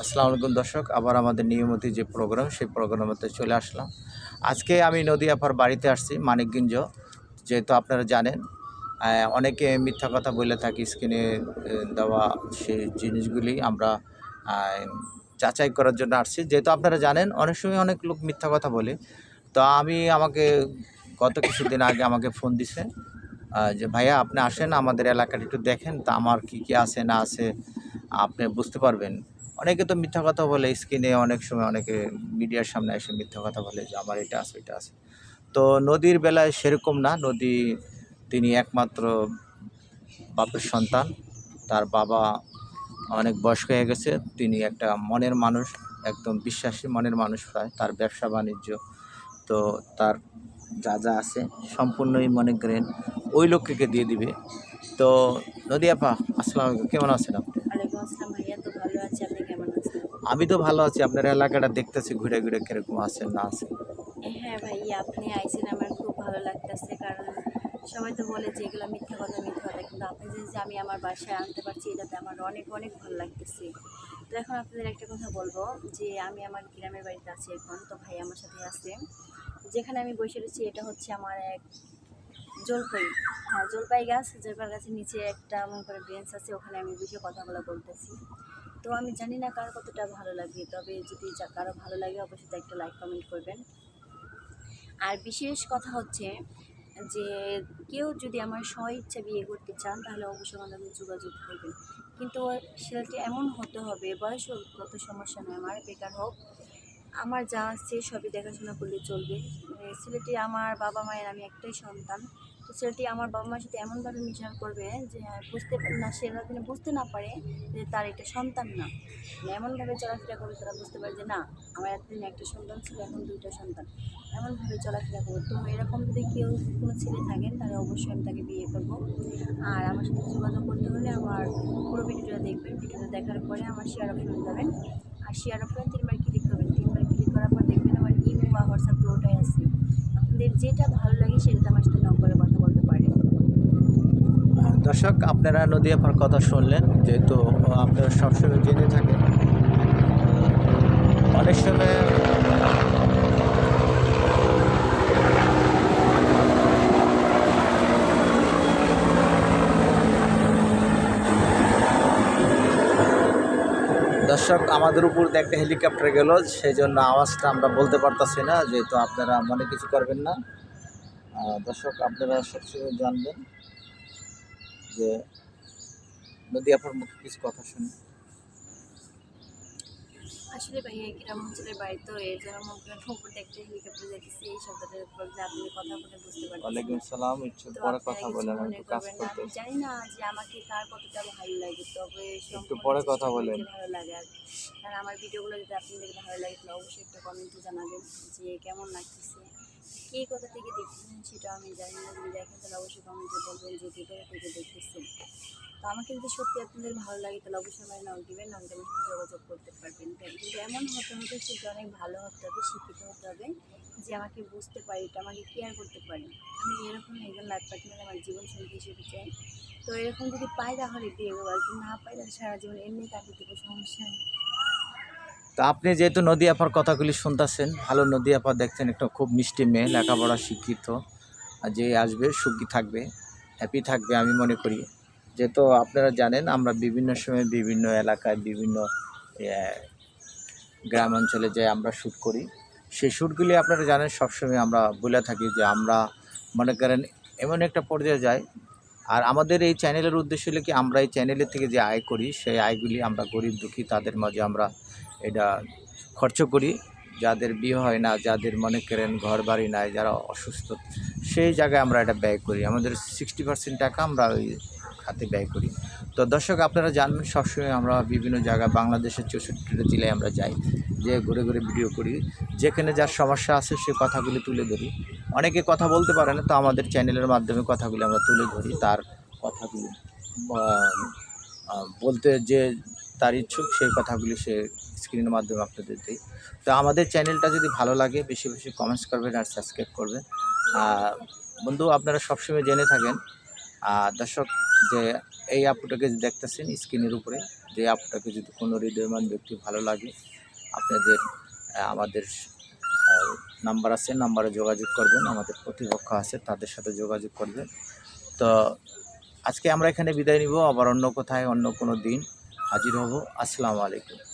আসসালামু আলাইকুম দর্শক, আবার আমাদের নিয়মিত যে প্রোগ্রাম সেই প্রোগ্রামেতে চলে আসলাম। আজকে আমি নদী আপার বাড়িতে আসছি মানিকগঞ্জ। যেহেতু আপনারা জানেন অনেকে মিথ্যা কথা বলে থাকি স্ক্রিনে দেওয়া সেই জিনিসগুলি আমরা যাচাই করার জন্য আসছি। যেহেতু আপনারা জানেন অনেক সময় অনেক লোক মিথ্যা কথা বলে। তো আমাকে গত কিছুদিন আগে আমাকে ফোন দিছে যে ভাইয়া আপনি আসেন আমাদের এলাকাটা একটু দেখেন, তা আমার কী কী আছে না আছে আপনি বুঝতে পারবেন। অনেকে তো মিথ্যা কথা বলে স্ক্রিনে, অনেক সময় অনেকে মিডিয়ার সামনে এসে মিথ্যা কথা বলে যে আমার এটা আছে এটা আছে। তো নদীর বেলায় সেরকম না। নদী তিনি একমাত্র বাপের সন্তান। তার বাবা অনেক বয়স্ক হয়ে গেছে। তিনি একটা মনের মানুষ, একদম বিশ্বাসী মনের মানুষ প্রায়। তার ব্যবসা বাণিজ্য, তো তার যা যা আছে সম্পূর্ণই মনে করেন ওই লোককে দিয়ে দিবে। তো নদী আপা, আসসালামু আলাইকুম, কেমন আছেন আপনি? ওয়ালাইকুম আসসালাম ভাইয়া, তো ভালো আছি। আপনি কেমন আছেন? আমি তো ভালো আছি। আপনার এলাকাটা দেখতেছি ঘুরে ঘুরে কিরকম আছেন না আছেন। হ্যাঁ ভাইয়া, আপনি আইছেন আমার খুব ভালো লাগতেছে। কারণ সবাই তো বলে যে এগুলো মিথ্যা কথা মিথ্যা কথা, কিন্তু আপনি যে আমি আমার বাসায় আনতে পারছি এটাতে আমার অনেক অনেক ভালো লাগতেছে। তো এখন আপনাদের একটা কথা বলবো যে আমি আমার গ্রামের বাড়িতে আছি এখন, তো ভাই আমার সাথে আছে। যেখানে আমি বসে রয়েছি এটা হচ্ছে আমার এক জলপাই, হ্যাঁ জলপাই গাছ। জলপাই গাছের নিচে একটা মনে করে বেঞ্চ আছে, ওখানে আমি বসে কথাগুলো বলতেছি। তো আমি জানি না কার কতটা ভালো লাগে, তবে যদি কারো ভালো লাগে অবশ্যই একটা লাইক কমেন্ট করবেন। আর বিশেষ কথা হচ্ছে যে কেউ যদি আমার স্ব-ইচ্ছা বিয়ে করতে চান তাহলে অবশ্যই আমার সাথে যোগাযোগ করবেন। কিন্তু ছেলেটি এমন হতে হবে, বয়সগত সমস্যা নয়, আমার বেকার হোক, আমার যা আছে সবই দেখাশোনা করলে চলবে। ছেলেটি আমার বাবা মায়ের আমি একটাই সন্তান। তো ছেলেটি আমার বাবা মায়ের সাথে এমনভাবে মিশন করবে যে বুঝতে না, সে যেন বুঝতে না পারে যে তার এটা সন্তান না। মানে এমনভাবে চলাফেরা করবে তারা বুঝতে পারে যে না, আমার এতদিন একটা সন্তান ছিল, এখন দুইটা সন্তান। এমনভাবে চলাফেরা করবো। তো এরকম যদি কেউ কোনো ছেলে থাকেন তাহলে অবশ্যই আমি তাকে বিয়ে করবো। আর আমার সাথে যোগাযোগ করতে হলে আমার পুরো ভিডিওটা দেখবেন। ভিডিওটা দেখার পরে আমার শেয়ার অপশনে যাবেন। আর শেয়ার অপশনে 3বার ক্লিক করবেন। 3বার ক্লিক করার পর দেখবেন আমার ইমো বা হোয়াটসঅ্যাপ দুটোটাই আছে। আপনাদের যেটা ভালো লাগে সেটাতে আমার সাথে নক করে কথা বলতে পারেন। দর্শক, আপনারা নদী আপার কথা শুনলেন। যেহেতু আপনারা সবসময় জেনে থাকেন, অনেক সময় দর্শক আমাদের উপর দিয়ে একটা হেলিকপ্টার গেল, সেই জন্য আওয়াজটা আমরা বলতে পারতাছি না। যেহেতু আপনারা মনে কিছু করবেন না। দর্শক, আপনারা সবসময় জানবেন যে নদী আপার মুখে কিছু কথা শুনে। আসলে ভাইয়া গ্রাম অঞ্চলের বাড়ি, তো এর জন্য মনে করেন উপর থেকে একটা হেলিকপ্টার দেখতেছি, এই শব্দটার উপর যে আপনি কথা বলে বুঝতে পারতেছি ওয়ালাইকুম না। সালাম, একটু তো পরে আপনারা কথা কিছু বলেন, আমি মনে একটু কাজ করবেন না। আমি করতেছি। জানি না যে আমাকে কার কতটা ভালো লাগে, তবে একটু সম্পূর্ণ পরে কথা চেষ্টা করি বলেন। যে ভালো লাগার। কারণ আমার ভিডিওগুলো যদি আপনাদের ভালো লাগে তাহলে অবশ্যই একটা কমেন্টে জানাবেন যে কেমন লাগতেছে। কে কোথা থেকে দেখতেছেন সেটা আমি জানি না, যদি দেখেন তাহলে অবশ্যই কমেন্টে বলবেন যে কে কোথা থেকে দেখতেছেন। তো আমাকে যদি সত্যি আপনাদের ভালো লাগে তাহলে অবশ্যই আমার নক দিবেন, নক দিয়ে আমার সাথে যোগাযোগ করতে পারবেন। তাই কিন্তু এমন হতে হবে সেটা অনেক ভালো হতে হবে, শিক্ষিত হতে হবে, যে আমাকে বুঝতে পারি, এটা আমাকে কেয়ার করতে পারি। আমি এরকম একজন লাইফ পার্টনার আমার জীবন সঙ্গী হিসেবে চাই। তো এরকম যদি পাই তাহলে বিয়ে করবো, আর যদি না পাই তাহলে সারা জীবন এমনি কাটিয়ে দেবো, সমস্যা নেই। তা আপনি যেহেতু নদী আপার কথাগুলি শুনতেছেন, ভালো নদী আপা দেখছেন, একটা খুব মিষ্টি মেয়ে, লেখাপড়া শিক্ষিত, আর যে আসবে সুখী থাকবে, হ্যাপি থাকবে আমি মনে করি। যেহেতু আপনারা জানেন আমরা বিভিন্ন সময় বিভিন্ন এলাকায় বিভিন্ন গ্রাম অঞ্চলে যে আমরা শ্যুট করি, সেই শ্যুটগুলি আপনারা জানেন সবসময় আমরা বলে থাকি যে আমরা মনে করেন এমন একটা পর্যায়ে যাই। আর আমাদের এই চ্যানেলের উদ্দেশ্য হলো কি, আমরা এই চ্যানেলের থেকে যে আয় করি সেই আয়গুলি আমরা গরিব দুঃখী তাদের মাঝে আমরা এটা খরচ করি। যাদের বিয়ে হয় না, যাদের মনে করেন ঘর বাড়ি নাই, যারা অসুস্থ, সেই জায়গায় আমরা এটা ব্যয় করি। আমাদের 60% টাকা আমরা ওই খাতে ব্যয় করি। তো দর্শক, আপনারা জানবেন সবসময় আমরা বিভিন্ন জায়গায় বাংলাদেশের 64টা জেলায় আমরা যাই, যে ঘুরে ঘুরে ভিডিও করি, যেখানে যার সমস্যা আছে সে কথাগুলি তুলে ধরি। অনেকে কথা বলতে পারে না, তো আমাদের চ্যানেলের মাধ্যমে কথাগুলি আমরা তুলে ধরি, তার কথাগুলি বলতে যে তার ইচ্ছুক সেই কথাগুলি সে স্ক্রিনের মাধ্যমে আপনাদের দিই। তো আমাদের চ্যানেলটা যদি ভালো লাগে বেশি বেশি কমেন্টস করবেন আর সাবস্ক্রাইব করবেন। বন্ধু, আপনারা সবসময় জেনে থাকেন। দর্শক, যে এই আপুটাকে যে দেখতেছেন স্ক্রিনের উপরে, যে আপুটাকে যদি কোনো হৃদয়মান ব্যক্তি ভালো লাগে, আপনাদের আমাদের নাম্বার আছে, নাম্বারে যোগাযোগ করবেন। আমাদের প্রতিপক্ষ আছে, তাদের সাথে যোগাযোগ করবেন। তো আজকে আমরা এখানে বিদায় নিব, আবার অন্য কোথায় অন্য কোনো দিন হাজির হব। আসসালামু আলাইকুম।